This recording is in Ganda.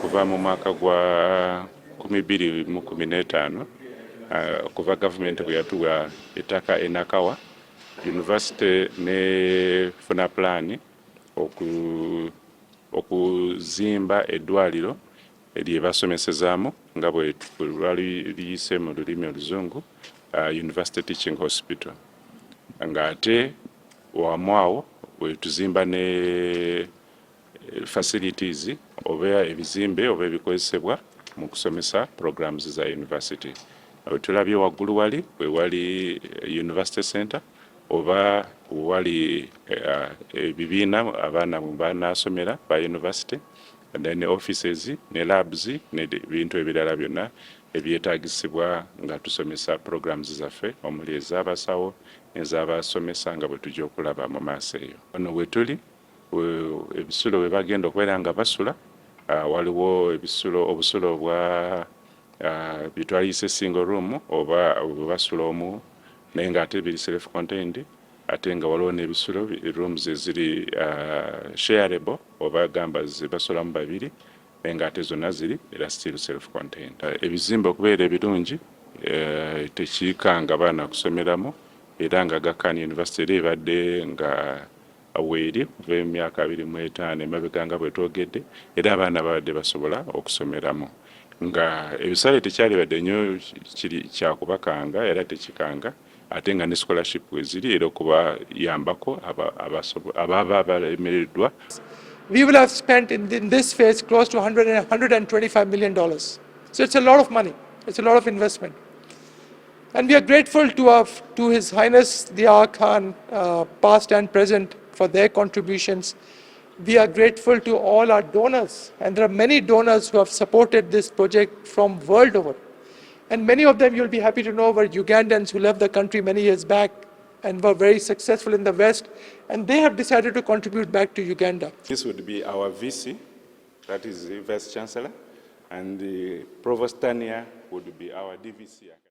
okuva mu mwaka gwa 2015 kuva gavumenti bwe yatuwa ettaka e Nakawa, University nefuna pulaani okuzimba eddwaliro lye basomesezaamu nga bwe lwali liyise mu lulimi oluzungu University Teaching Hospital, nga ate wamwawo bwe tuzimba ne facilities oba ebizimbe oba ebikozesebwa mu kusomesa programs za university. Tulabye waggulu wali bwe wali University Center oba wali ebibiina abaana banasomera ba university, and then offices ne labs ne bintu ebirala byonna ebyetaagisibwa nga tusomesa programs zaffe omuli ez'abasawo ez'abasomesa nga bwe tujja okulaba mu maaso eyo. Wano we tuli ebisulo bwe bagenda okubeera nga basula, waliwo obusulo bwa bitwalise single room oba basula omu naye nga ate biri self contained, ate nga waliwo n'ebisulo rooms eziri shareable oba gamba basulamu babiri naye nga ate zonna ziri era still self contained. Ebizimbe okubeera ebirungi tekiikanga baana kusomeramu, era nga Aga Khan University eri ebadde nga weeri kuva emyaka 25 emabega nga bwe twogedde, era abaana babadde basobola okusomeramu nga ebisale tekyalibadde nnyo kyakubakanga era tekikanga, ate nga ne scholarship weziri era okubayambako ababa balemereddwa. We will have spent in this phase close to $125 million. So it's a lot of money, it's a lot of investment. And we are grateful to His Highness the Aga Khan, past and present, for their contributions. We are grateful to all our donors, and there are many donors who have supported this project from world over. And many of them, you'll be happy to know, were Ugandans who left the country many years back and were very successful in the West, and they have decided to contribute back to Uganda. This would be our VC, that is the Vice Chancellor, and the Provost Tania would be our DVC.